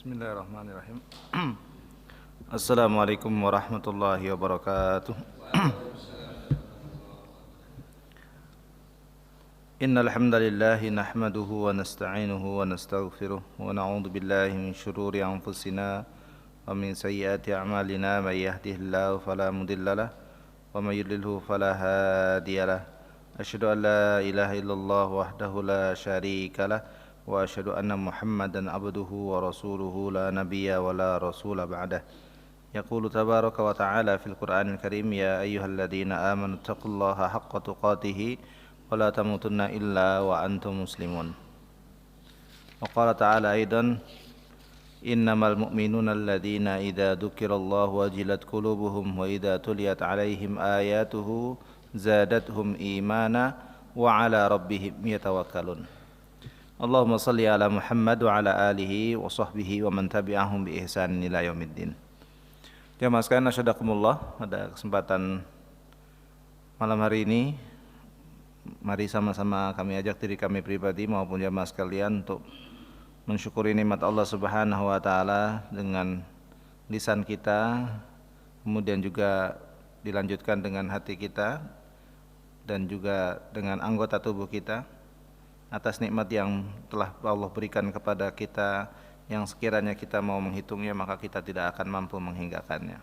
Bismillahirrahmanirrahim. Assalamualaikum warahmatullahi wabarakatuh. Innal hamdalillah nahmaduhu wa nasta'inuhu wa nastaghfiruh wa na'udzu billahi min shururi anfusina wa min sayyiati a'malina may yahdihillahu fala mudhillalah wa may yudlilhu fala hadiyalah. Asyhadu an la ilaha illallah wahdahu la syarikalah wa asyhadu anna Muhammadan abduhu wa rasuluhu la nabiyya wa la rasula ba'dah. Yaqulu tabaraka wa ta'ala fil Qur'anil Karim ya ayyuhalladzina amanu taqullaha haqqa tuqatih wa la tamutunna illa wa antum muslimun. Wa qala ta'ala aidan innamal mu'minuna alladzina idza dzukirallahu wajilat qulubuhum wa idza tuliyat 'alaihim ayatuhu zadatuhum imana wa 'ala rabbihim yatawakkalun. Allahumma salli ala Muhammad wa ala alihi wa sahbihi wa man tabi'ahum bi ihsan ila yaumiddin. Jamaah sekalian asyhadakumullah, pada kesempatan malam hari ini mari sama-sama kami ajak diri kami pribadi maupun jamaah sekalian untuk mensyukuri nikmat Allah Subhanahu wa taala dengan lisan kita, kemudian juga dilanjutkan dengan hati kita dan juga dengan anggota tubuh kita atas nikmat yang telah Allah berikan kepada kita, yang sekiranya kita mau menghitungnya maka kita tidak akan mampu menghinggakannya.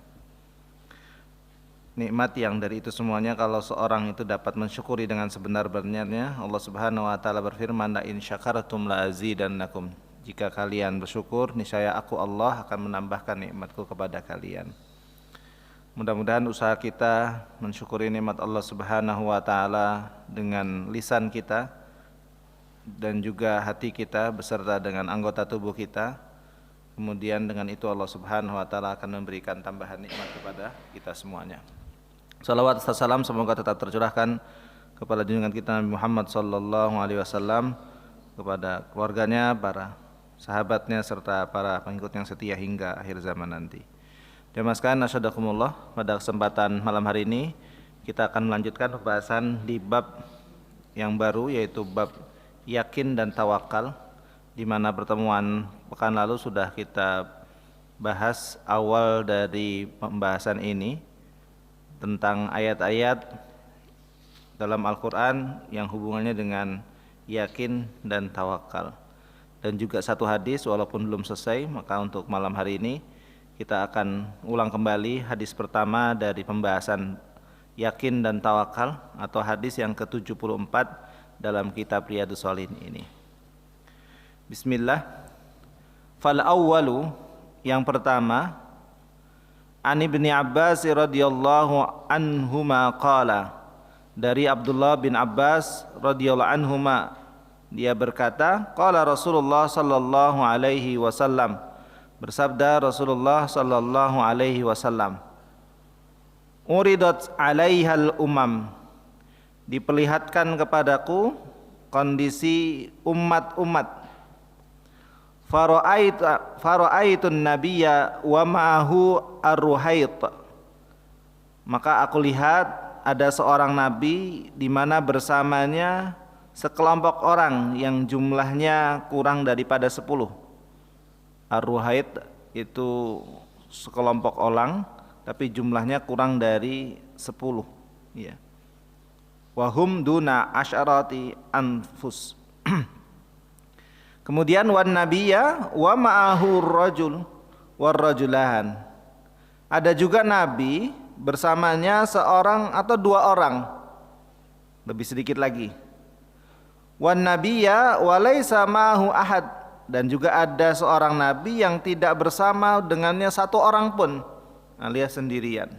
Nikmat yang dari itu semuanya kalau seorang itu dapat mensyukuri dengan sebenar-benarnya, Allah Subhanahu wa taala berfirman, la in syakartum la azidannakum. Jika kalian bersyukur, niscaya aku Allah akan menambahkan nikmatku kepada kalian. Mudah-mudahan usaha kita mensyukuri nikmat Allah Subhanahu wa taala dengan lisan kita dan juga hati kita beserta dengan anggota tubuh kita, kemudian dengan itu Allah Subhanahu wa taala akan memberikan tambahan nikmat kepada kita semuanya. Salawat serta salam semoga tetap tercurahkan kepada junjungan kita Nabi Muhammad sallallahu alaihi wasallam, kepada keluarganya, para sahabatnya serta para pengikut yang setia hingga akhir zaman nanti. Jamaah sekalian asyhadakumullah, pada kesempatan malam hari ini kita akan melanjutkan pembahasan di bab yang baru, yaitu bab yakin dan tawakal, di mana pertemuan pekan lalu sudah kita bahas awal dari pembahasan ini tentang ayat-ayat dalam Al-Quran yang hubungannya dengan yakin dan tawakal, dan juga satu hadis walaupun belum selesai. Maka untuk malam hari ini kita akan ulang kembali hadis pertama dari pembahasan yakin dan tawakal, atau hadis yang ke-74 dalam kitab Riyadhus Shalihin ini. Bismillah. Fal awwalu, yang pertama, An Ibni Abbas radhiyallahu anhuma qala, dari Abdullah bin Abbas radhiyallahu anhuma, dia berkata, qala Rasulullah sallallahu alaihi wasallam, bersabda Rasulullah sallallahu alaihi wasallam, uridat alaihal umam, diperlihatkan kepadaku kondisi umat-umat. Fara'aitun nabiyya wa ma'ahu ar-ruhait, maka aku lihat ada seorang nabi di mana bersamanya sekelompok orang yang jumlahnya kurang daripada 10. Ar-ruhait itu sekelompok orang tapi jumlahnya kurang dari 10, ya. Wahum duna asyarati anfus. Kemudian wan nabiyya wa ma'ahu rajul war rajulahan, ada juga nabi bersamanya seorang atau dua orang, lebih sedikit lagi. Wan nabiyya wa laisa ma'ahu ahad, dan juga ada seorang nabi yang tidak bersama dengannya satu orang pun, alias sendirian.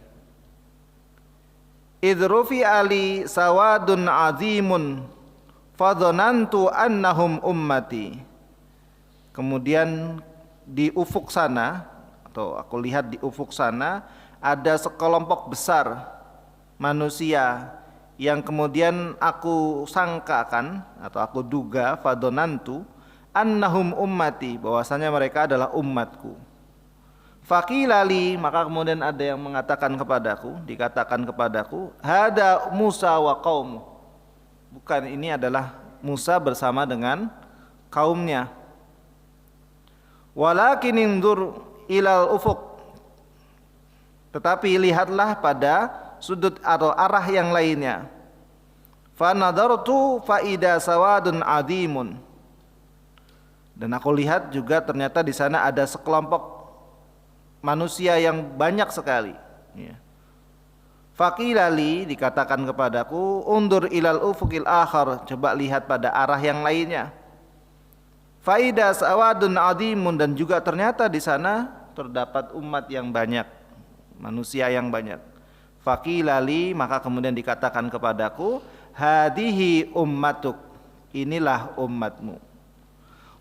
Idrufi ali sawadun azimun fadhanantu annahum ummati. Kemudian di ufuk sana, atau aku lihat di ufuk sana, ada sekelompok besar manusia yang kemudian aku sangkakan atau aku duga, fadhanantu annahum ummati, bahwasanya mereka adalah umatku. Faqilali, maka kemudian ada yang mengatakan kepadaku, dikatakan kepadaku, hada Musa wa qaum, bukan, ini adalah Musa bersama dengan kaumnya. Walakin indur ilal ufuq, tetapi lihatlah pada sudut atau arah yang lainnya. Fa nadartu fa ida sawadun adimun, dan aku lihat juga ternyata di sana ada sekelompok manusia yang banyak sekali. Ya. Faqilali, dikatakan kepadaku, undur ilal ufuqil akhar, coba lihat pada arah yang lainnya. Faida sawadun adimun, dan juga ternyata di sana terdapat umat yang banyak, manusia yang banyak. Faqilali, maka kemudian dikatakan kepadaku, hadihi ummatuk, inilah umatmu.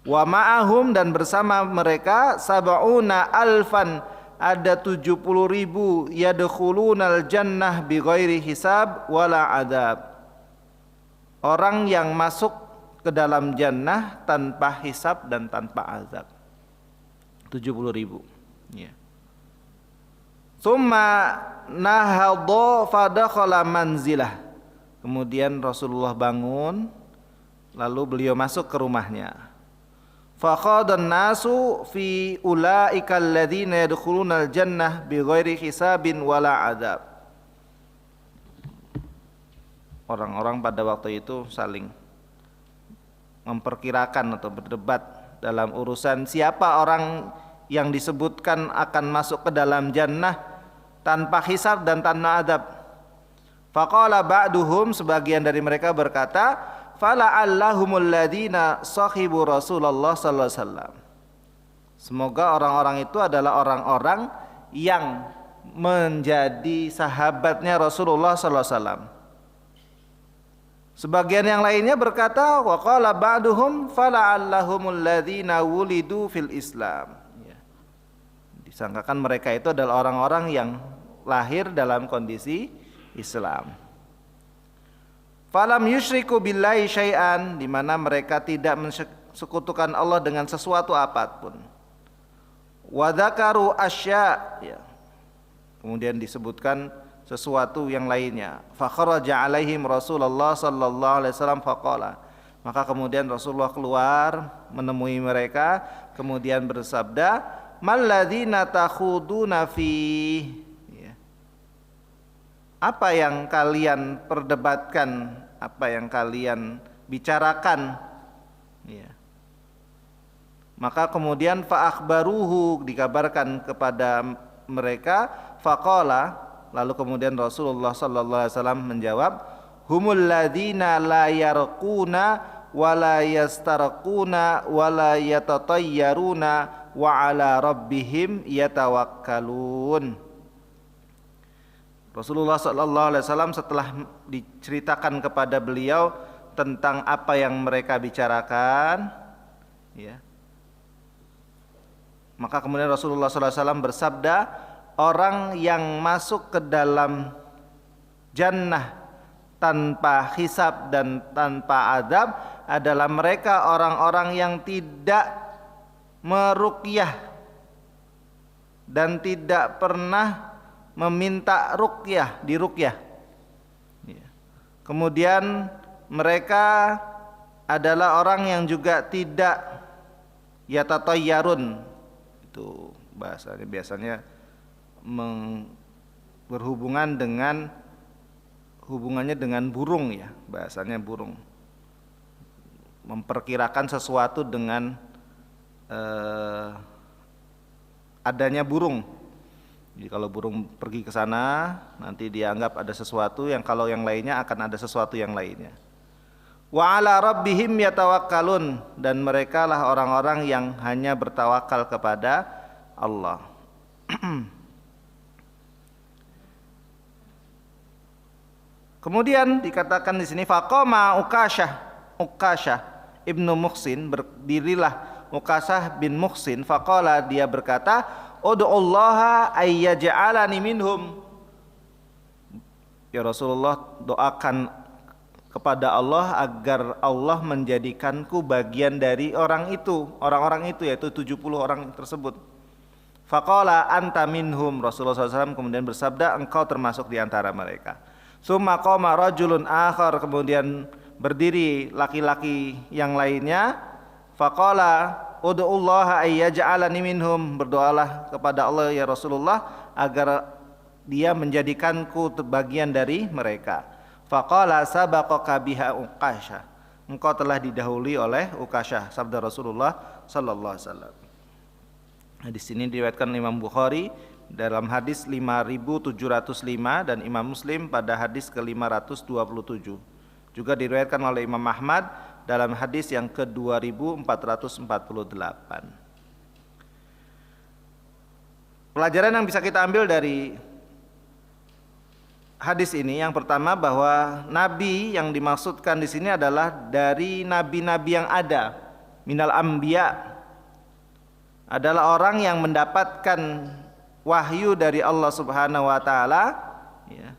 Wa ma'ahum, dan bersama mereka sab'una alfan, ada 70.000 yadkhulunal jannah bighairi hisab wala adab, orang yang masuk ke dalam jannah tanpa hisab dan tanpa azab. 70.000. Ya. Tsumma nahadha fadakhala manzilah, kemudian Rasulullah bangun lalu beliau masuk ke rumahnya. Faqadan nasu fi ulaika alladziina yadkhulunal jannah bighairi hisabin wala adzab. Orang-orang pada waktu itu saling memperkirakan atau berdebat dalam urusan siapa orang yang disebutkan akan masuk ke dalam jannah tanpa hisab dan tanpa adzab. Faqala ba'duhum, sebagian dari mereka berkata, fala'allahumul ladzina sahibu Rasulullah sallallahu alaihi wasallam. Semoga orang-orang itu adalah orang-orang yang menjadi sahabatnya Rasulullah sallallahu alaihi wasallam. Sebagian yang lainnya berkata, wa qala ba'duhum fala'allahumul ladzina wulidu fil Islam. Ya. Disangkakan mereka itu adalah orang-orang yang lahir dalam kondisi Islam. Falam yusyriku billahi syai'an, di mana mereka tidak mensekutukan Allah dengan sesuatu apapun. Wa dzakaru asya', ya. Kemudian disebutkan sesuatu yang lainnya. Fa kharaja alaihim Rasulullah sallallahu alaihi wasallam faqala, maka kemudian Rasulullah keluar menemui mereka, kemudian bersabda, mal ladzina takhuduna fi, apa yang kalian perdebatkan, apa yang kalian bicarakan, ya. Maka kemudian fa akhbaruhu, dikabarkan kepada mereka, faqala, lalu kemudian Rasulullah sallallahu alaihi wasallam menjawab, humul ladzina la yarquna wa la yastarquna wa la yatatayyaruna wa ala rabbihim yatawakkalun. Rasulullah sallallahu alaihi wasallam setelah diceritakan kepada beliau tentang apa yang mereka bicarakan, ya, maka kemudian Rasulullah sallallahu alaihi wasallam bersabda, orang yang masuk ke dalam jannah tanpa hisab dan tanpa adab adalah mereka orang-orang yang tidak meruqyah dan tidak pernah meminta ruqyah, diruqyah. Kemudian mereka adalah orang yang juga tidak yatatayyarun, itu bahasanya biasanya berhubungan dengan hubungannya dengan burung, ya, bahasanya burung, memperkirakan sesuatu dengan adanya burung. Jadi kalau burung pergi ke sana, nanti dianggap ada sesuatu yang kalau yang lainnya akan ada sesuatu yang lainnya. Wa ala rabbihim yatawakkalun, dan mereka lah orang-orang yang hanya bertawakal kepada Allah. Kemudian dikatakan di sini, faqama Uqasyah ibnu Muhsin, berdirilah Uqasyah bin Muhsin, faqala, dia berkata, ud'ullaha ayyaj'alani minhum, ya Rasulullah, doakan kepada Allah agar Allah menjadikanku bagian dari orang-orang itu, yaitu 70 orang tersebut. Faqala anta minhum, Rasulullah SAW kemudian bersabda, engkau termasuk di antara mereka. Summa qama rajulun akhar, kemudian berdiri laki-laki yang lainnya, faqala, ud'ullaha ayyaj'alani minhum, berdoalah kepada Allah ya Rasulullah agar dia menjadikanku bagian dari mereka. Faqala sabaqaka biha Uqasyah, engkau telah didahului oleh Uqasyah, sabda Rasulullah sallallahu alaihi wasallam. Hadis ini diriwayatkan Imam Bukhari dalam hadis 5705 dan Imam Muslim pada hadis ke-527. Juga diriwayatkan oleh Imam Ahmad dalam hadis yang ke-2448. Pelajaran yang bisa kita ambil dari hadis ini, yang pertama bahwa nabi yang dimaksudkan di sini adalah dari nabi-nabi yang ada, minal anbiya, adalah orang yang mendapatkan wahyu dari Allah Subhanahu wa taala, ya,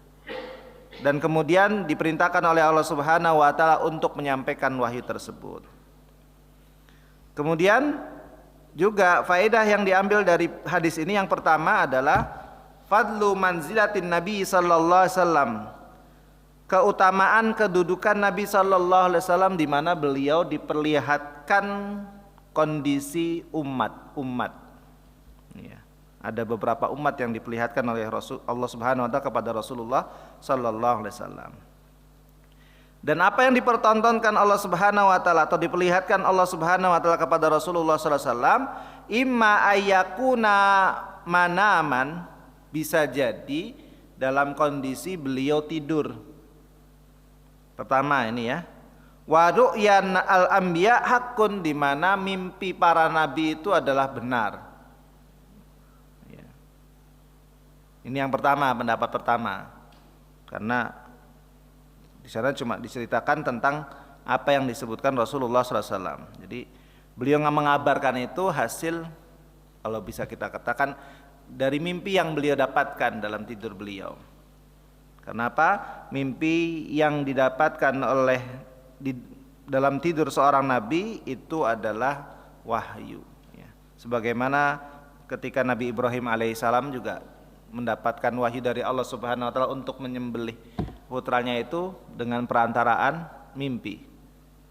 dan kemudian diperintahkan oleh Allah Subhanahu wa taala untuk menyampaikan wahyu tersebut. Kemudian juga faedah yang diambil dari hadis ini, yang pertama adalah fadlu manzilatin Nabi sallallahu alaihi wasallam, keutamaan kedudukan Nabi sallallahu alaihi wasallam di mana beliau diperlihatkan kondisi umat. Ya. Ada beberapa umat yang diperlihatkan oleh Allah Subhanahu wa taala kepada Rasulullah sallallahu alaihi wasallam. Dan apa yang dipertontonkan Allah Subhanahu wa taala atau diperlihatkan Allah Subhanahu wa taala kepada Rasulullah sallallahu alaihi wasallam, imma ayyakuna manaman, bisa jadi dalam kondisi beliau tidur. Pertama ini ya, wa ru'yan al-anbiya haqqun, di mana mimpi para nabi itu adalah benar. Ya. Ini yang pertama, pendapat pertama. Karena di sana cuma diceritakan tentang apa yang disebutkan Rasulullah SAW. Jadi beliau nggak mengabarkan itu hasil, kalau bisa kita katakan, dari mimpi yang beliau dapatkan dalam tidur beliau. Kenapa? Mimpi yang didapatkan dalam tidur seorang nabi itu adalah wahyu, ya. Sebagaimana ketika Nabi Ibrahim alaihissalam juga mendapatkan wahyu dari Allah Subhanahu wa taala untuk menyembelih putranya itu dengan perantaraan mimpi.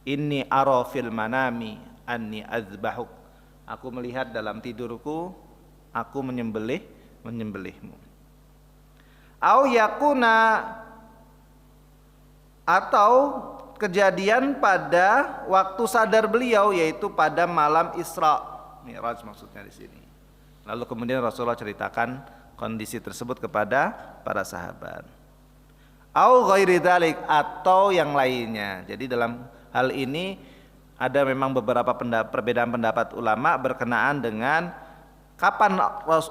Inni ara fil manami anni azbahuk, aku melihat dalam tidurku aku menyembelihmu. Au yakuna, atau kejadian pada waktu sadar beliau, yaitu pada malam Isra Mi'raj maksudnya di sini. Lalu kemudian Rasulullah ceritakan kondisi tersebut kepada para sahabat. Au ghairi dzalik, atau yang lainnya. Jadi dalam hal ini ada memang beberapa perbedaan pendapat ulama berkenaan dengan kapan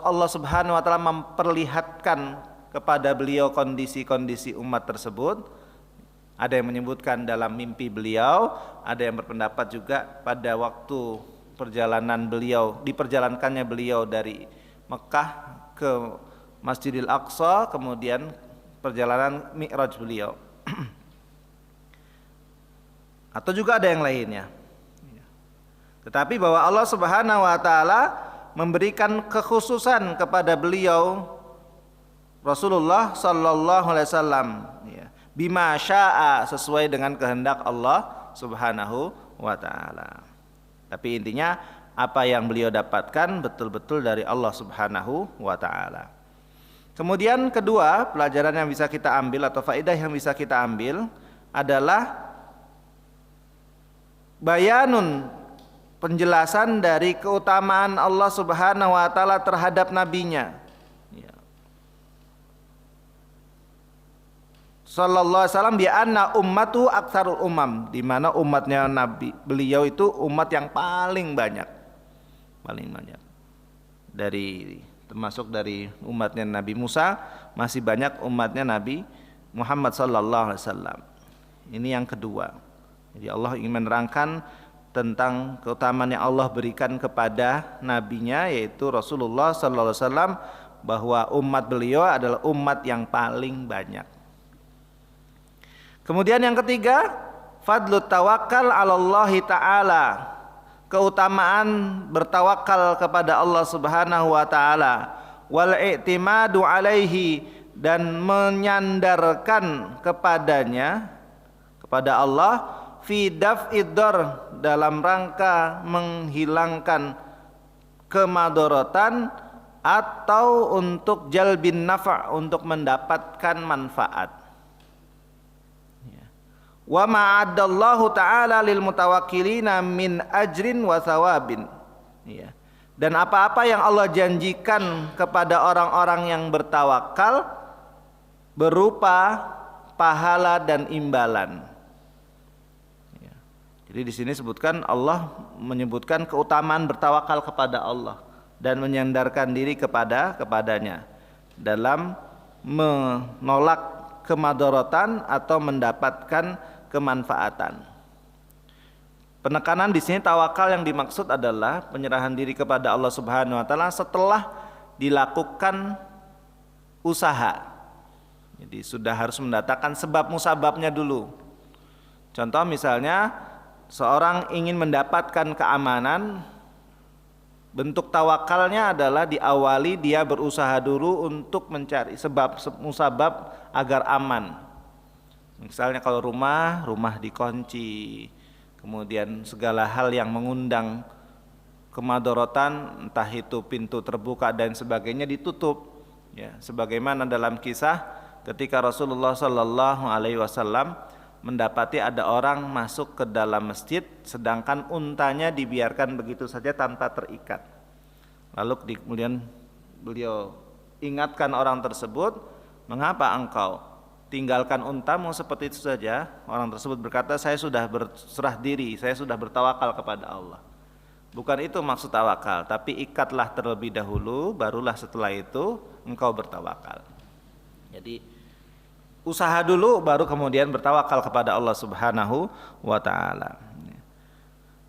Allah Subhanahu wa taala memperlihatkan kepada beliau kondisi-kondisi umat tersebut. Ada yang menyebutkan dalam mimpi beliau, ada yang berpendapat juga pada waktu perjalanan beliau, diperjalankannya beliau dari Mekah ke Masjidil Aqsa, kemudian perjalanan Mi'raj beliau. Atau juga ada yang lainnya. Tetapi bahwa Allah Subhanahu wa taala memberikan kekhususan kepada beliau Rasulullah sallallahu alaihi wasallam, ya, bima syaa, sesuai dengan kehendak Allah Subhanahu wa taala. Tapi intinya apa yang beliau dapatkan betul-betul dari Allah Subhanahu wa taala. Kemudian kedua, pelajaran yang bisa kita ambil atau faedah yang bisa kita ambil adalah bayanun, penjelasan dari keutamaan Allah Subhanahu wa taala terhadap nabinya. Sallallahu alaihi wasallam, bi anna ummatu aktsarul umam, di mana umatnya nabi beliau itu umat yang paling banyak. Dari termasuk dari umatnya Nabi Musa, masih banyak umatnya Nabi Muhammad sallallahu alaihi wasallam. Ini yang kedua. Jadi Allah ingin menerangkan tentang keutamaan yang Allah berikan kepada nabinya, yaitu Rasulullah sallallahu alaihi wasallam, bahwa umat beliau adalah umat yang paling banyak. Kemudian yang ketiga, fadlu tawakkal 'alallahi ta'ala, keutamaan bertawakal kepada Allah Subhanahu wa taala, wal i'timadu 'alaihi, dan menyandarkan kepadanya, kepada Allah, fi daf'id dar, dalam rangka menghilangkan kemadorotan, atau untuk jalbin nafa', untuk mendapatkan manfaat. Wa ma'addallahu ta'ala lil mutawakkilina min ajrin wa thawabin. Dan apa-apa yang Allah janjikan kepada orang-orang yang bertawakal berupa pahala dan imbalan. Jadi di sini sebutkan Allah menyebutkan keutamaan bertawakal kepada Allah dan menyandarkan diri kepadanya dalam menolak kemadorotan atau mendapatkan kemanfaatan. Penekanan di sini tawakal yang dimaksud adalah penyerahan diri kepada Allah Subhanahu wa taala setelah dilakukan usaha. Jadi sudah harus mendatangkan sebab musababnya dulu. Contoh misalnya seorang ingin mendapatkan keamanan, bentuk tawakalnya adalah diawali dia berusaha dulu untuk mencari sebab musabab agar aman. Misalnya kalau rumah dikunci, kemudian segala hal yang mengundang kemadorotan, entah itu pintu terbuka dan sebagainya ditutup. Ya, sebagaimana dalam kisah ketika Rasulullah Sallallahu Alaihi Wasallam mendapati ada orang masuk ke dalam masjid sedangkan untanya dibiarkan begitu saja tanpa terikat. Lalu kemudian beliau ingatkan orang tersebut, mengapa engkau tinggalkan untamu seperti itu saja? Orang tersebut berkata, saya sudah berserah diri, saya sudah bertawakal kepada Allah. Bukan itu maksud tawakal, tapi ikatlah terlebih dahulu, barulah setelah itu engkau bertawakal. Jadi usaha dulu baru kemudian bertawakal kepada Allah Subhanahu wa taala.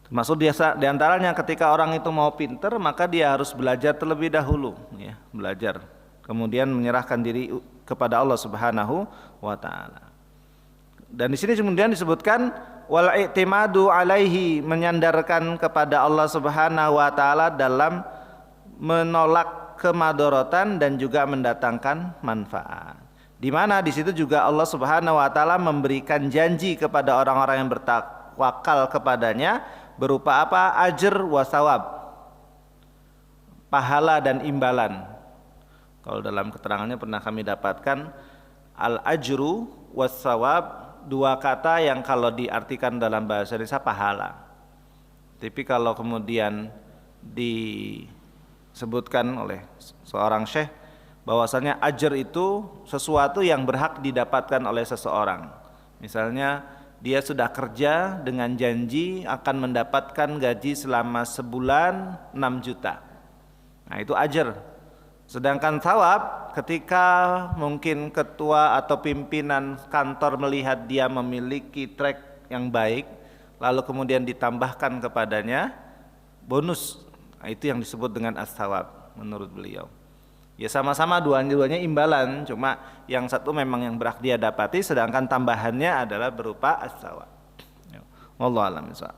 Termasuk di antaranya ketika orang itu mau pinter, maka dia harus belajar terlebih dahulu, ya, belajar. Kemudian menyerahkan diri kepada Allah Subhanahu wa taala. Dan di sini kemudian disebutkan wal i'timadu alaihi, menyandarkan kepada Allah Subhanahu wa taala dalam menolak kemadorotan dan juga mendatangkan manfaat. Di mana di situ juga Allah Subhanahu wa taala memberikan janji kepada orang-orang yang bertawakal kepadanya berupa apa? Ajr wa thawab, pahala dan imbalan. Kalau dalam keterangannya pernah kami dapatkan al-ajru was thawab, dua kata yang kalau diartikan dalam bahasa Indonesia pahala. Tapi kalau kemudian disebutkan oleh seorang syekh bahwasanya ajr itu sesuatu yang berhak didapatkan oleh seseorang. Misalnya dia sudah kerja dengan janji akan mendapatkan gaji selama sebulan 6 juta. Nah, itu ajr. Sedangkan thawab ketika mungkin ketua atau pimpinan kantor melihat dia memiliki track yang baik, lalu kemudian ditambahkan kepadanya bonus. Nah, itu yang disebut dengan as-thawab menurut beliau. Ya sama-sama dua-duanya imbalan, cuma yang satu memang yang berhak dia dapati, sedangkan tambahannya adalah berupa as-thawab. Wallahu a'lam bishawab.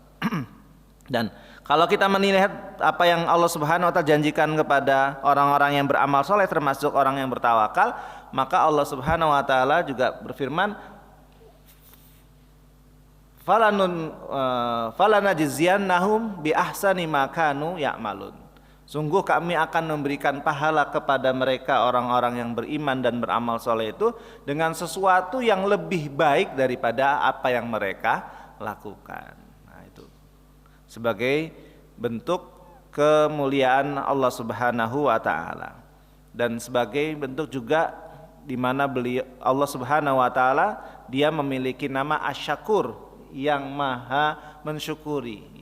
Dan kalau kita melihat apa yang Allah Subhanahu wa taala janjikan kepada orang-orang yang beramal soleh termasuk orang yang bertawakal, maka Allah Subhanahu wa taala juga berfirman, falanajziyannahum bi ahsani ma kanu ya'malun. Sungguh kami akan memberikan pahala kepada mereka orang-orang yang beriman dan beramal soleh itu dengan sesuatu yang lebih baik daripada apa yang mereka lakukan. Nah, itu sebagai bentuk kemuliaan Allah Subhanahu wa taala dan sebagai bentuk juga di mana Allah Subhanahu wa taala dia memiliki nama Asy-Syakur, yang maha mensyukuri.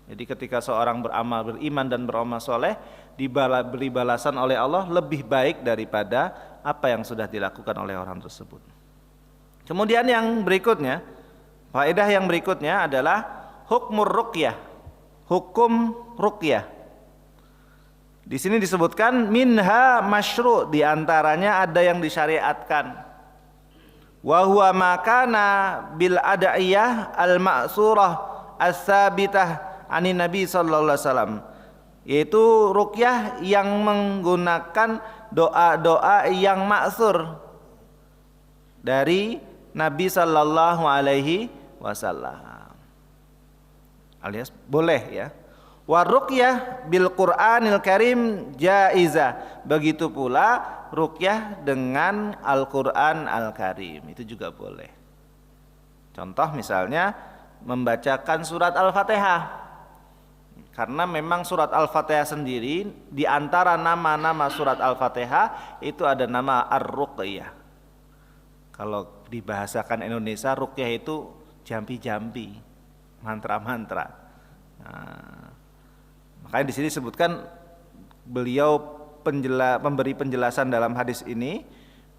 Jadi ketika seorang beramal, beriman dan beramal soleh diberi balasan oleh Allah lebih baik daripada apa yang sudah dilakukan oleh orang tersebut. Kemudian yang berikutnya, faedah yang berikutnya adalah hukmur ruqyah, hukum ruqyah. Di sini disebutkan minha masyru', di antaranya ada yang disyariatkan. Wa huwa makana bil ad'iyah al ma'surah as-sabitah anin Nabi sallallahu alaihi wasallam, yaitu ruqyah yang menggunakan doa-doa yang maksur dari Nabi sallallahu alaihi wasallam. alias boleh ya. Wa ruqyah bil Qur'anil Karim jaizah. Begitu pula ruqyah dengan Al-Qur'an Al-Karim, itu juga boleh. Contoh misalnya membacakan surat Al-Fatihah. Karena memang surat Al-Fatihah sendiri di antara nama-nama surat Al-Fatihah itu ada nama Ar-Ruqyah. Kalau dibahasakan Indonesia, ruqyah itu jampi-jampi, mantra-mantra. Nah, makanya di sini disebutkan beliau memberi penjelasan dalam hadis ini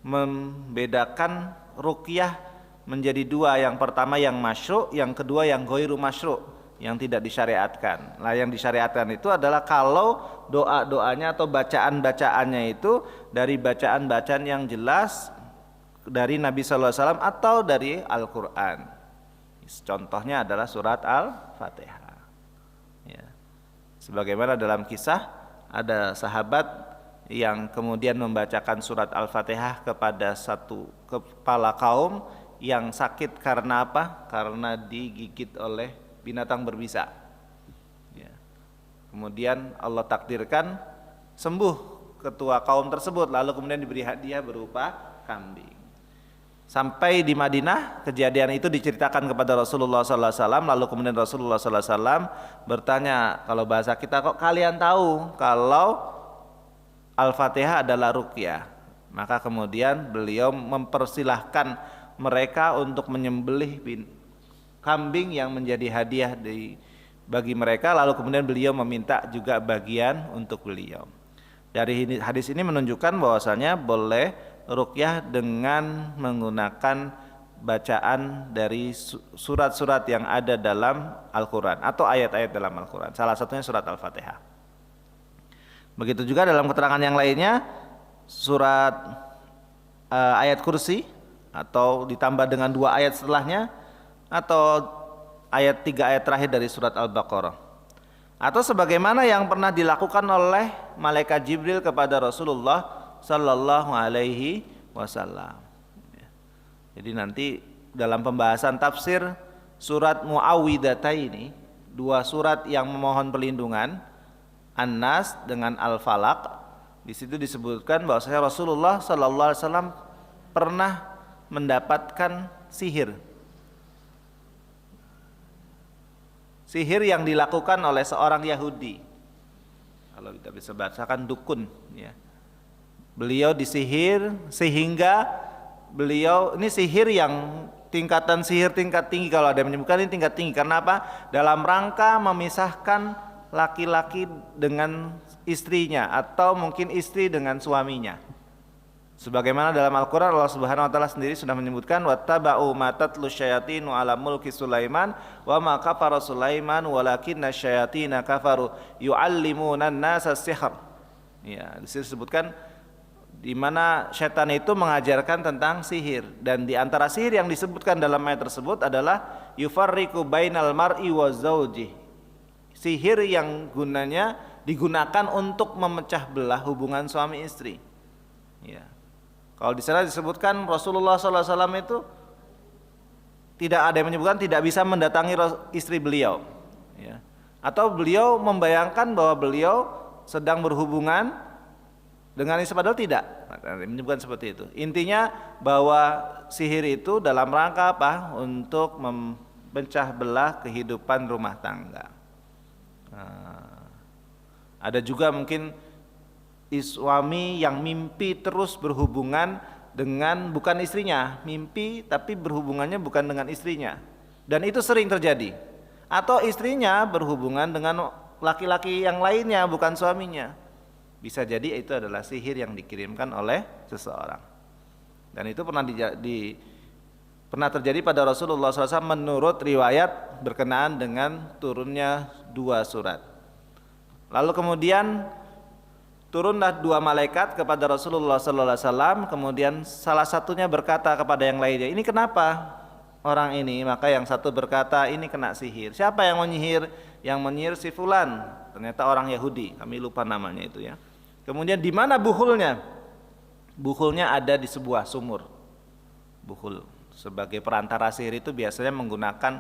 membedakan ruqyah menjadi dua. Yang pertama yang masyru', yang kedua yang ghairu masyru', yang tidak disyariatkan. Nah, yang disyariatkan itu adalah kalau doa-doanya atau bacaan-bacaannya itu dari bacaan-bacaan yang jelas dari Nabi sallallahu alaihi wasallam atau dari Al-Qur'an. Contohnya adalah surat Al-Fatihah. Ya. Sebagaimana dalam kisah ada sahabat yang kemudian membacakan surat Al-Fatihah kepada satu kepala kaum yang sakit karena apa? Karena digigit oleh binatang berbisa. Ya. Kemudian Allah takdirkan sembuh ketua kaum tersebut, lalu kemudian diberi hadiah berupa kambing. Sampai di Madinah kejadian itu diceritakan kepada Rasulullah SAW. Lalu kemudian Rasulullah SAW bertanya, kalau bahasa kita, kok kalian tahu kalau Al-Fatihah adalah ruqyah? Maka kemudian beliau mempersilahkan mereka untuk menyembelih kambing yang menjadi hadiah bagi mereka. Lalu kemudian beliau meminta juga bagian untuk beliau. Dari hadis ini menunjukkan bahwasanya boleh ruqyah dengan menggunakan bacaan dari surat-surat yang ada dalam Al-Quran atau ayat-ayat dalam Al-Quran. Salah satunya surat Al-Fatihah. Begitu juga dalam keterangan yang lainnya, surat ayat kursi atau ditambah dengan 2 ayat setelahnya, atau ayat 3 ayat terakhir dari surat Al-Baqarah, atau sebagaimana yang pernah dilakukan oleh malaikat Jibril kepada Rasulullah sallallahu alaihi wasallam. Jadi nanti dalam pembahasan tafsir surat Muawwidataini, 2 surat yang memohon perlindungan, An-Nas dengan Al-Falaq, di situ disebutkan bahwasanya Rasulullah sallallahu alaihi wasallam pernah mendapatkan sihir yang dilakukan oleh seorang Yahudi. Kalau kita bisa bahasakan dukun, ya. Beliau disihir sehingga beliau ini sihir yang tingkatan sihir tingkat tinggi, kalau ada yang menyebutkan ini tingkat tinggi. Karena apa? Dalam rangka memisahkan laki-laki dengan istrinya atau mungkin istri dengan suaminya. Sebagaimana dalam Al-Quran Allah Subhanahu wa taala sendiri sudah menyebutkan wattaba'u ma tatlu syayatinu ala mulki Sulaiman wa ma kafara Sulaiman walakinna syayatina kafaru yu'allimuna an-nasa sihr. Ya, disebutkan di mana setan itu mengajarkan tentang sihir, dan di antara sihir yang disebutkan dalam ayat tersebut adalah yufarriqu bainal mar'i wa zauji. Sihir yang gunanya digunakan untuk memecah belah hubungan suami istri. Ya. Kalau di sana disebutkan Rasulullah SAW itu tidak ada yang menyebutkan tidak bisa mendatangi istri beliau, ya. Atau beliau membayangkan bahwa beliau sedang berhubungan dengan istri, padahal tidak. Menyebutkan seperti itu. Intinya bahwa sihir itu dalam rangka apa? Untuk memecah belah kehidupan rumah tangga. Ada juga mungkin suami yang mimpi terus berhubungan dengan bukan istrinya, mimpi tapi berhubungannya bukan dengan istrinya, dan itu sering terjadi. Atau istrinya berhubungan dengan laki-laki yang lainnya bukan suaminya. Bisa jadi itu adalah sihir yang dikirimkan oleh seseorang. Dan itu pernah terjadi pada Rasulullah SAW menurut riwayat berkenaan dengan turunnya 2 surat. Lalu kemudian turunlah 2 malaikat kepada Rasulullah SAW. Kemudian salah satunya berkata kepada yang lainnya, ini kenapa orang ini? Maka yang satu berkata, ini kena sihir. Siapa yang menyihir? Yang menyihir si fulan. Ternyata orang Yahudi, kami lupa namanya itu, ya. Kemudian di mana buhulnya? Buhulnya ada di sebuah sumur. Buhul sebagai perantara sihir itu biasanya menggunakan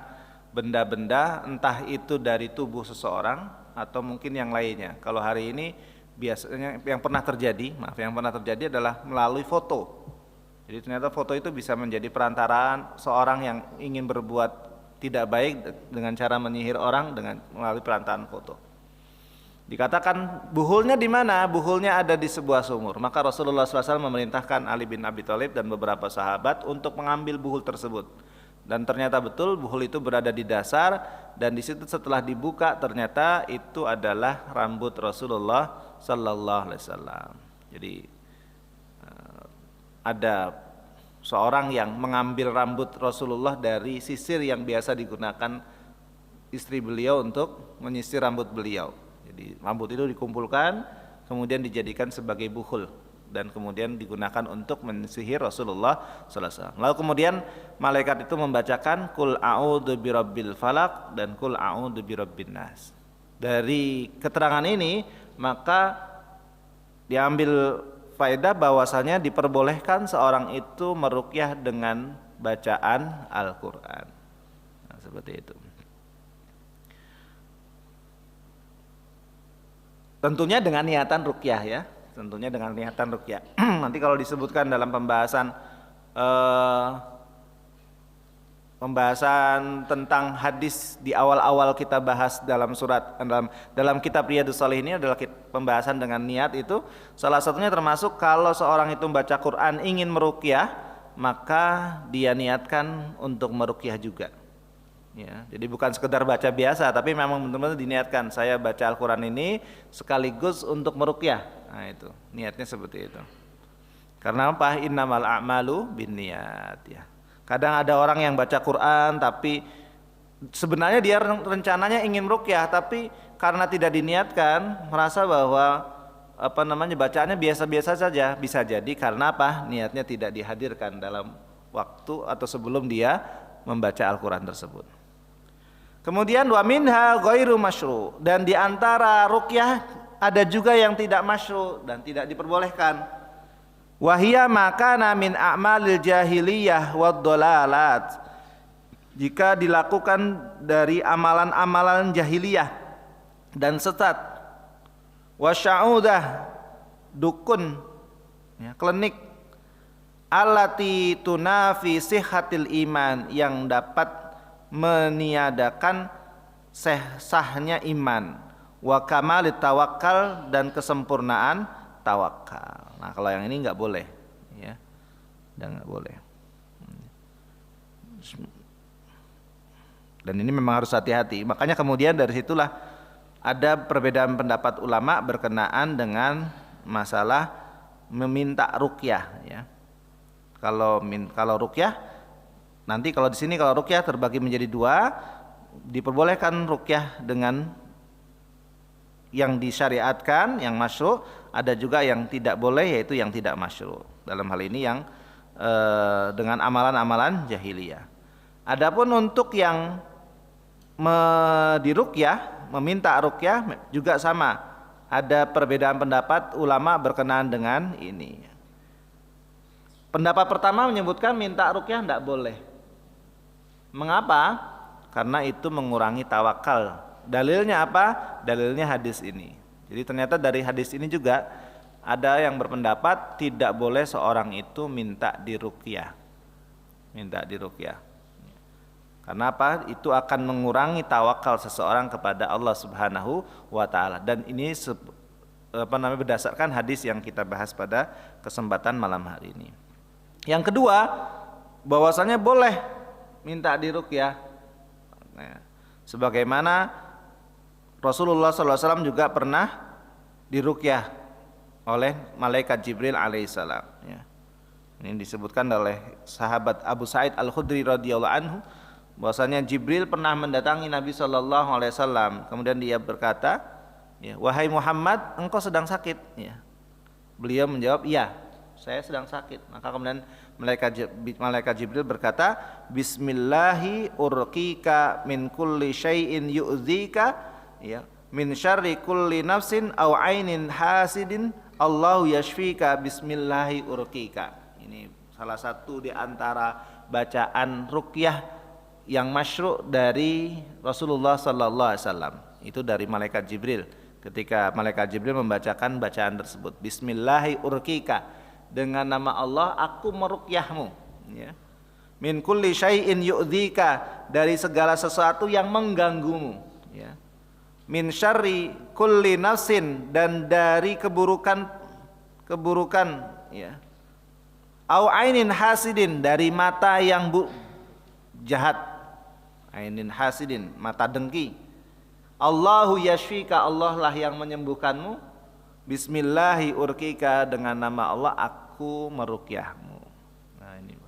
benda-benda, entah itu dari tubuh seseorang atau mungkin yang lainnya. Kalau hari ini biasanya yang pernah terjadi adalah melalui foto. Jadi ternyata foto itu bisa menjadi perantaraan seorang yang ingin berbuat tidak baik dengan cara menyihir orang dengan melalui perantaraan foto. Dikatakan buhulnya di mana? Buhulnya ada di sebuah sumur. Maka Rasulullah SAW memerintahkan Ali bin Abi Thalib dan beberapa sahabat untuk mengambil buhul tersebut. Dan ternyata betul buhul itu berada di dasar, dan di situ setelah dibuka ternyata itu adalah rambut Rasulullah Sallallahu Alaihi Wasallam. Jadi ada seorang yang mengambil rambut Rasulullah dari sisir yang biasa digunakan istri beliau untuk menyisir rambut beliau. Jadi rambut itu dikumpulkan kemudian dijadikan sebagai buhul dan kemudian digunakan untuk mensihir Rasulullah sallallahu alaihi wasallam. Lalu kemudian malaikat itu membacakan kul a'udzu birabbil falaq dan kul a'udzu birabbin nas. Dari keterangan ini maka diambil faedah bahwasanya diperbolehkan seorang itu meruqyah dengan bacaan Al-Qur'an. Nah, seperti itu. Tentunya dengan niatan ruqyah ya. Tentunya dengan niatan ruqyah. Nanti kalau disebutkan dalam pembahasan tentang hadis di awal-awal kita bahas dalam dalam kitab Riyadhus Shalihin ini adalah pembahasan dengan niat itu. Salah satunya termasuk kalau seorang itu membaca Quran ingin meruqyah, maka dia niatkan untuk meruqyah juga. Ya, jadi bukan sekedar baca biasa, tapi memang benar-benar diniatkan saya baca Al-Quran ini sekaligus untuk meruqyah. Nah itu niatnya seperti itu. Karena apa? Innamal a'malu binniyat ya. Kadang ada orang yang baca Quran tapi sebenarnya dia rencananya ingin meruqyah, tapi karena tidak diniatkan merasa bahwa bacaannya biasa-biasa saja. Bisa jadi karena apa? Niatnya tidak dihadirkan dalam waktu atau sebelum dia membaca Al-Quran tersebut. Kemudian wa minha ghairu masyru, dan di antara ruqyah ada juga yang tidak masyru dan tidak diperbolehkan. Wa hiya ma kana min a'malil jahiliyah wad dhalalat. Jika dilakukan dari amalan-amalan jahiliyah dan sesat. Wa sya'udah, dukun ya, klenik. Allati tunafi sihhatil iman, yang dapat meniadakan sahnya iman, wa kamalit tawakkal, dan kesempurnaan tawakal. Nah kalau yang ini nggak boleh ya, dan nggak boleh. Dan ini memang harus hati-hati. Makanya kemudian dari situlah ada perbedaan pendapat ulama berkenaan dengan masalah meminta ruqyah ya. Kalau ruqyah nanti kalau di sini kalau ruqyah terbagi menjadi dua, diperbolehkan ruqyah dengan yang disyariatkan, yang masyru', ada juga yang tidak boleh yaitu yang tidak masyru'. Dalam hal ini yang dengan amalan-amalan jahiliyah. Adapun untuk yang diruqyah, meminta ruqyah juga sama. Ada perbedaan pendapat ulama berkenaan dengan ini. Pendapat pertama menyebutkan minta ruqyah tidak boleh. Mengapa? Karena itu mengurangi tawakal. Dalilnya apa? Dalilnya hadis ini. Jadi ternyata dari hadis ini juga ada yang berpendapat tidak boleh seorang itu minta diruqyah. Minta diruqyah. Karena apa? Itu akan mengurangi tawakal seseorang kepada Allah Subhanahu wa taala. Dan ini berdasarkan hadis yang kita bahas pada kesempatan malam hari ini. Yang kedua, bahwasanya boleh minta diruqyah. Nah, sebagaimana Rasulullah SAW juga pernah diruqyah oleh malaikat Jibril alaihissalam. Ya. Ini disebutkan oleh sahabat Abu Sa'id Al-Khudri radhiyallahu anhu, bahwasanya Jibril pernah mendatangi Nabi SAW. Kemudian dia berkata, ya, wahai Muhammad, engkau sedang sakit. Ya. Beliau menjawab, iya, saya sedang sakit. Maka kemudian malaikat Jibril berkata, Bismillahi urqika min kulli syai'in yu'dzika, ya, min syarri kulli nafsin au ainin hasidin, Allahu yashfika bismillahi urqika. Ini salah satu di antara bacaan ruqyah yang masyru' dari Rasulullah sallallahu alaihi wasallam. Itu dari malaikat Jibril. Ketika malaikat Jibril membacakan bacaan tersebut, Bismillahi urqika, dengan nama Allah aku meruqyahmu, ya. Min kulli syai'in yu'dzika, dari segala sesuatu yang mengganggumu, ya. Min syarri kulli nafsin, dan dari keburukan, ya. Au ainin hasidin, dari mata yang jahat. Ainin hasidin, mata dengki. Allahu yashfika, Allah lah yang menyembuhkanmu. Bismillahi urqika, dengan nama Allah aku meruqyahmu. Nah ini.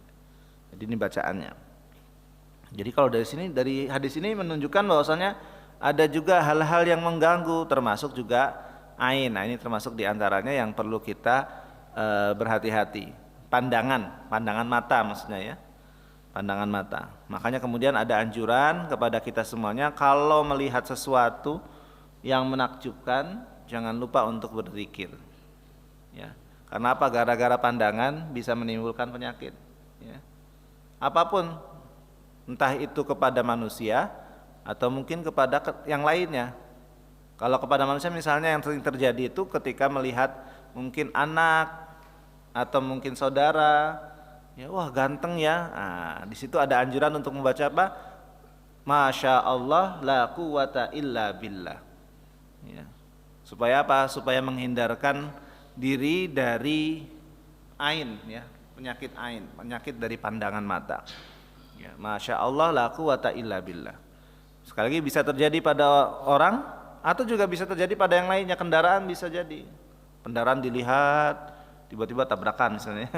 Jadi ini bacaannya. Jadi kalau dari sini, dari hadis ini menunjukkan bahwasanya ada juga hal-hal yang mengganggu, termasuk juga ain. Nah ini termasuk diantaranya yang perlu kita berhati-hati. Pandangan mata maksudnya, ya. Pandangan mata. Makanya kemudian ada anjuran kepada kita semuanya, kalau melihat sesuatu yang menakjubkan, jangan lupa untuk berzikir, ya. Karena apa? Gara-gara pandangan bisa menimbulkan penyakit, ya. Apapun, entah itu kepada manusia atau mungkin kepada yang lainnya. Kalau kepada manusia misalnya yang sering terjadi itu ketika melihat mungkin anak atau mungkin saudara, ya, wah ganteng ya. Nah, di situ ada anjuran untuk membaca apa? Masya Allah la quwata illa billah. Ya. Supaya apa? Supaya menghindarkan diri dari ain, ya, penyakit ain, penyakit dari pandangan mata. Ya, Masya Allah la quwata illa billah. Sekali lagi bisa terjadi pada orang atau juga bisa terjadi pada yang lainnya. Kendaraan bisa jadi. Kendaraan dilihat tiba-tiba tabrakan misalnya.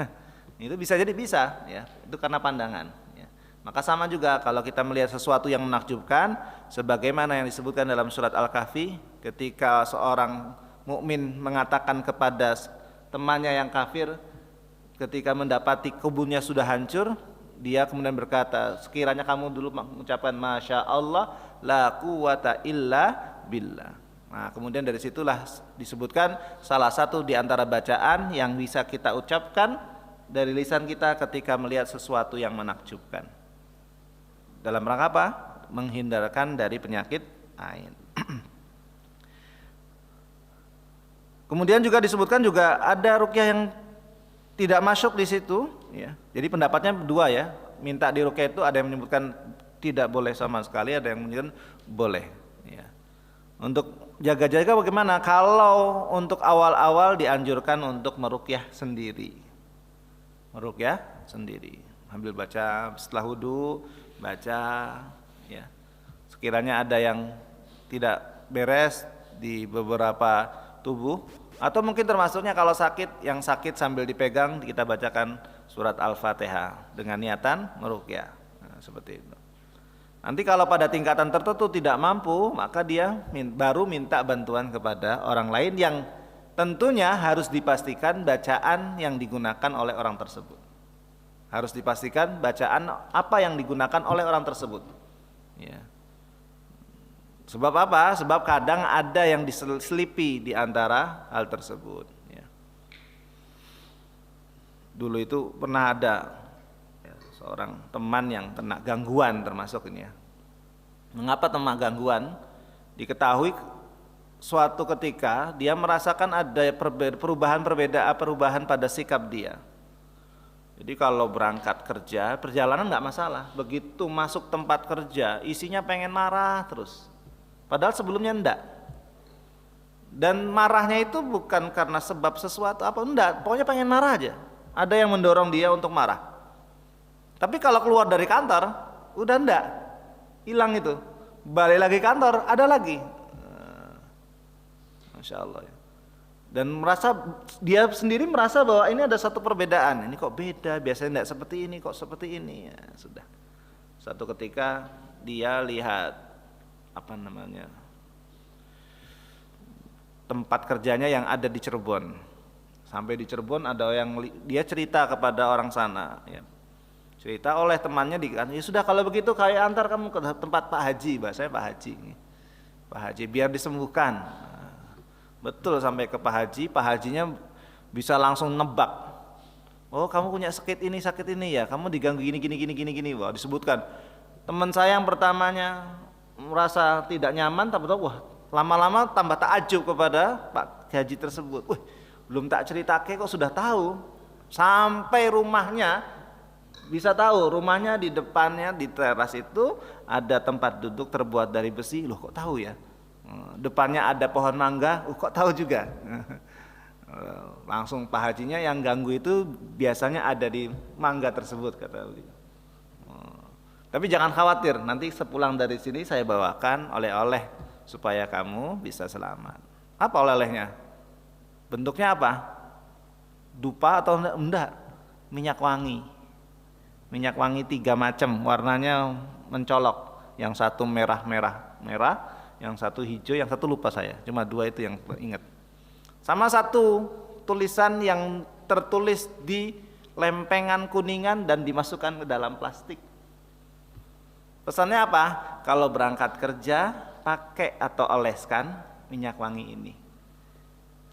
Itu bisa jadi, bisa, ya, itu karena pandangan, ya. Maka sama juga kalau kita melihat sesuatu yang menakjubkan, sebagaimana yang disebutkan dalam surat Al-Kahfi, ketika seorang mukmin mengatakan kepada temannya yang kafir, ketika mendapati kebunnya sudah hancur, dia kemudian berkata, sekiranya kamu dulu mengucapkan Masya Allah la quwata illa billah. Nah kemudian dari situlah disebutkan salah satu di antara bacaan yang bisa kita ucapkan dari lisan kita ketika melihat sesuatu yang menakjubkan. Dalam rangka apa? Menghindarkan dari penyakit ain. Kemudian juga disebutkan juga ada ruqyah yang tidak masuk di situ, ya. Jadi pendapatnya dua, ya. Minta di ruqyah itu ada yang menyebutkan tidak boleh sama sekali, ada yang menyebutkan boleh, ya. Untuk jaga-jaga bagaimana? Kalau untuk awal-awal dianjurkan untuk meruqyah sendiri. Meruqyah sendiri, ambil baca setelah wudu, baca, ya. Sekiranya ada yang tidak beres di beberapa tubuh, atau mungkin termasuknya kalau sakit, yang sakit sambil dipegang kita bacakan surat Al-Fatihah dengan niatan meruqyah. Nah, seperti itu. Nanti kalau pada tingkatan tertentu tidak mampu, maka dia baru minta bantuan kepada orang lain yang tentunya harus dipastikan bacaan yang digunakan oleh orang tersebut. Harus dipastikan bacaan apa yang digunakan oleh orang tersebut. Ya. Sebab apa? Sebab kadang ada yang diselipi di antara hal tersebut. Ya. Dulu itu pernah ada, ya, seorang teman yang kena gangguan termasuk ini, ya. Mengapa kena gangguan? Diketahui suatu ketika dia merasakan ada perubahan pada sikap dia. Jadi kalau berangkat kerja, perjalanan nggak masalah. Begitu masuk tempat kerja, isinya pengen marah terus. Padahal sebelumnya enggak. Dan marahnya itu bukan karena sebab sesuatu apa, enggak. Pokoknya pengen marah aja. Ada yang mendorong dia untuk marah. Tapi kalau keluar dari kantor, udah enggak. Hilang itu. Balik lagi kantor, ada lagi. Masya Allah, ya. Dan dia sendiri merasa bahwa ini ada satu perbedaan. Ini kok beda, biasanya tidak seperti ini, kok seperti ini, ya sudah. Satu ketika dia lihat tempat kerjanya yang ada di Cirebon. Sampai di Cirebon ada yang dia cerita kepada orang sana, ya. Cerita oleh temannya ya sudah kalau begitu kayak antar kamu ke tempat Pak Haji, bahasanya Pak Haji. Pak Haji biar disembuhkan. Betul, sampai ke Pak Hajinya bisa langsung nebak. Oh, kamu punya sakit ini ya, kamu diganggu gini. Wah, disebutkan Teman saya yang pertamanya merasa tidak nyaman, tapi wah lama-lama tambah takjub kepada Pak Haji tersebut. Wih, belum tak ceritake kok sudah tahu. Sampai rumahnya, bisa tahu rumahnya di depannya di teras itu ada tempat duduk terbuat dari besi. Loh kok tahu ya? Depannya ada pohon mangga, kok tahu juga. Langsung Pak Hajinya yang ganggu itu biasanya ada di mangga tersebut, kata beliau. Tapi jangan khawatir, nanti sepulang dari sini saya bawakan oleh-oleh supaya kamu bisa selamat. Apa oleh-olehnya? Bentuknya apa? Dupa atau enggak? Minyak wangi. Minyak wangi 3 macam, warnanya mencolok. Yang satu merah, yang satu hijau, yang satu lupa saya. Cuma 2 itu yang ingat. Sama satu tulisan yang tertulis di lempengan kuningan dan dimasukkan ke dalam plastik. Pesannya apa? Kalau berangkat kerja, pakai atau oleskan minyak wangi ini.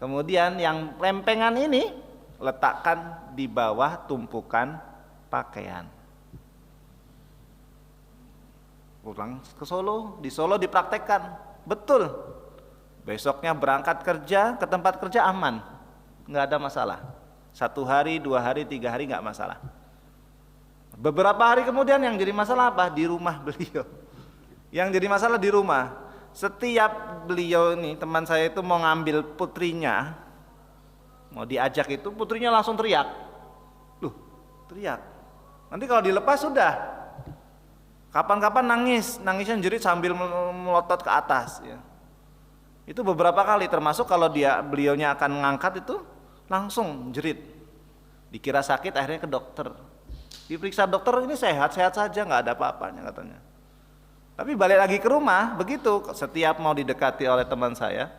Kemudian yang lempengan ini letakkan di bawah tumpukan pakaian. Pulang ke Solo, di Solo dipraktekkan, betul. Besoknya berangkat kerja, ke tempat kerja aman, nggak ada masalah. 1 hari, 2 hari, 3 hari nggak masalah. Beberapa hari kemudian yang jadi masalah apa? Di rumah beliau. Yang jadi masalah di rumah. Setiap beliau ini, teman saya itu mau ngambil putrinya, mau diajak itu, putrinya langsung teriak. Loh, teriak. Nanti kalau dilepas sudah. Kapan-kapan nangisnya jerit sambil melotot ke atas. Ya. Itu beberapa kali, termasuk kalau beliaunya akan ngangkat itu langsung jerit. Dikira sakit, akhirnya ke dokter. Diperiksa dokter, ini sehat-sehat saja, nggak ada apa-apanya katanya. Tapi balik lagi ke rumah, begitu setiap mau didekati oleh teman saya,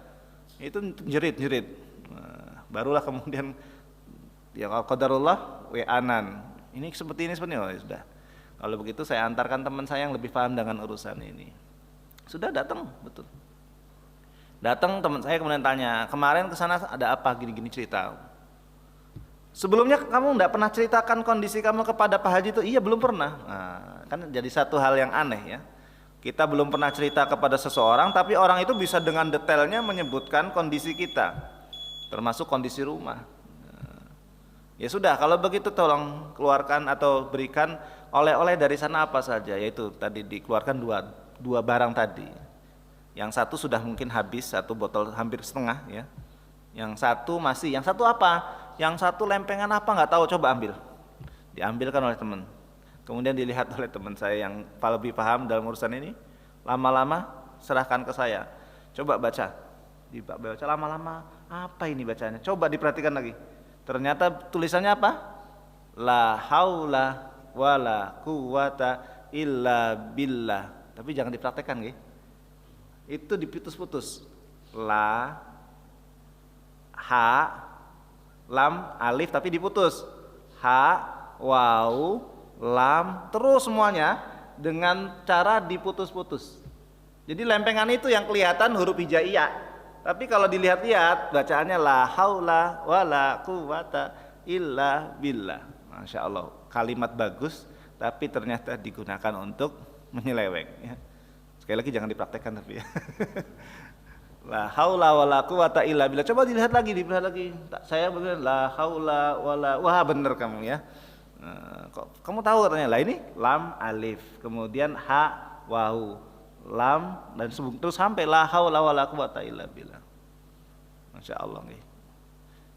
itu jerit-jerit. Nah, barulah kemudian ya qadarullah WA-an. Ini seperti ini, oh ya sudah. Kalau begitu saya antarkan teman saya yang lebih paham dengan urusan ini. Sudah datang, betul. Datang teman saya kemudian tanya, kemarin ke sana ada apa, gini-gini cerita. Sebelumnya kamu enggak pernah ceritakan kondisi kamu kepada Pak Haji itu? Iya, belum pernah. Nah, kan jadi satu hal yang aneh ya. Kita belum pernah cerita kepada seseorang, tapi orang itu bisa dengan detailnya menyebutkan kondisi kita, termasuk kondisi rumah. Ya sudah, kalau begitu tolong keluarkan atau berikan oleh-oleh dari sana apa saja, yaitu tadi dikeluarkan dua barang tadi. Yang satu sudah mungkin habis, 1 botol hampir setengah ya. Yang satu masih, yang satu apa? Yang satu lempengan apa nggak tahu, coba ambil. Diambilkan oleh teman. Kemudian dilihat oleh teman saya yang lebih paham dalam urusan ini. Lama-lama serahkan ke saya. Coba baca. Dibaca lama-lama, apa ini bacanya? Coba diperhatikan lagi. Ternyata tulisannya apa? La haula wala quwata illa billah. Tapi jangan dipraktekkan nggih. Itu diputus-putus. La, ha, lam, alif tapi diputus. Ha, waw, lam, terus semuanya dengan cara diputus-putus. Jadi lempengan itu yang kelihatan huruf hijaiyah. Tapi kalau dilihat-lihat bacaannya la haula wala quwata illa billah. Masya Allah, kalimat bagus tapi ternyata digunakan untuk menyeleweng ya. Sekali lagi jangan dipraktekkan tapi ya. La haula wala quwata illa billah. Coba dilihat lagi. Saya benar la haula wala, wah benar kamu ya. Kok kamu tahu katanya? Lah ini lam alif, kemudian ha wawu, lam dan terus sampai la haula wala quwata illa billah. Masya Allah nih.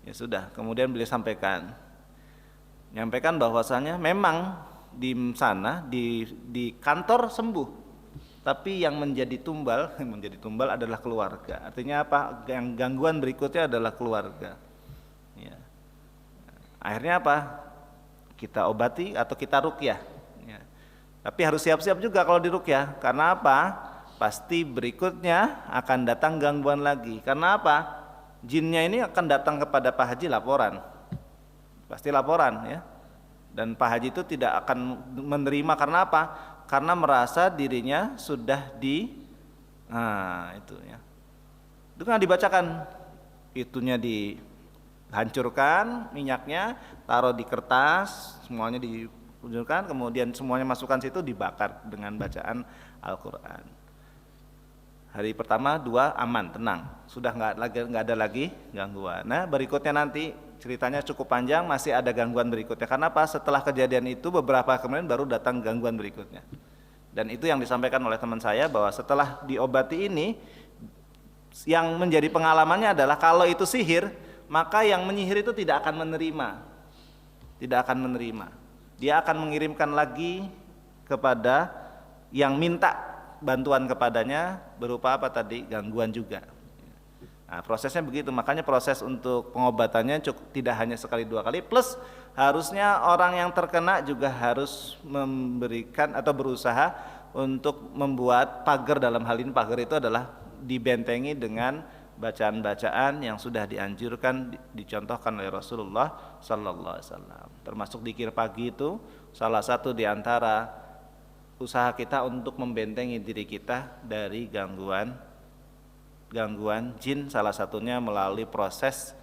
Ya sudah, kemudian beliau nyampaikan bahwasanya memang di sana di kantor sembuh. Tapi yang menjadi tumbal adalah keluarga. Artinya apa? Yang gangguan berikutnya adalah keluarga. Ya. Akhirnya apa? Kita obati atau kita ruqyah. Ya. Tapi harus siap-siap juga kalau diruqyah. Karena apa? Pasti berikutnya akan datang gangguan lagi. Karena apa? Jinnya ini akan datang kepada Pak Haji laporan. Pasti laporan ya. Dan Pak Haji itu tidak akan menerima karena apa? Karena merasa dirinya sudah itu ya. Itu kan dibacakan, itunya dihancurkan, minyaknya taruh di kertas, semuanya diluncurkan, kemudian semuanya masukkan situ, dibakar dengan bacaan Al-Quran. Hari pertama, 2 aman, tenang, sudah nggak ada lagi gangguan. Nah berikutnya nanti ceritanya cukup panjang, masih ada gangguan berikutnya. Karena apa? Setelah kejadian itu beberapa kemudian baru datang gangguan berikutnya. Dan itu yang disampaikan oleh teman saya, bahwa setelah diobati ini, yang menjadi pengalamannya adalah kalau itu sihir, maka yang menyihir itu tidak akan menerima. Tidak akan menerima. Dia akan mengirimkan lagi kepada yang minta bantuan kepadanya berupa apa tadi? Gangguan juga. Nah, prosesnya begitu. Makanya proses untuk pengobatannya tidak hanya sekali 2 kali, plus harusnya orang yang terkena juga harus memberikan atau berusaha untuk membuat pagar. Dalam hal ini pagar itu adalah dibentengi dengan bacaan-bacaan yang sudah dianjurkan, dicontohkan oleh Rasulullah sallallahu alaihi wasallam. Termasuk zikir pagi itu salah satu di antara usaha kita untuk membentengi diri kita dari gangguan jin, salah satunya melalui proses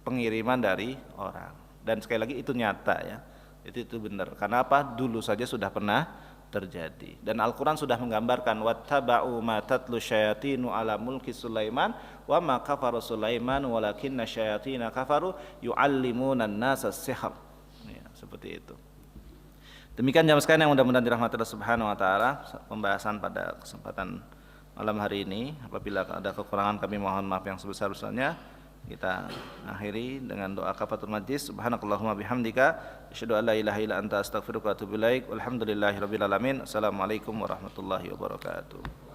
pengiriman dari orang. Dan sekali lagi itu nyata ya, itu benar. Karena apa? Dulu saja sudah pernah terjadi. Dan Al-Quran sudah menggambarkan, wattaba'u ma tatlu syayatinu ala mulki Sulaiman wa ma kafaru Sulaiman walakinna syayatina kafaru yu'allimuna an-nasa as-sihr. Ya, seperti itu. Demikian jamaah sekalian yang mudah-mudahan dirahmati Allah Subhanahu wa taala, pembahasan pada kesempatan malam hari ini. Apabila ada kekurangan kami mohon maaf yang sebesar-besarnya. Kita akhiri dengan doa kafaratul majlis. Subhanakallahumma bihamdika asyhadu an la ilaha illa anta astaghfiruka wa atubu ilaik. Walhamdulillahirabbil alamin. Assalamualaikum warahmatullahi wabarakatuh.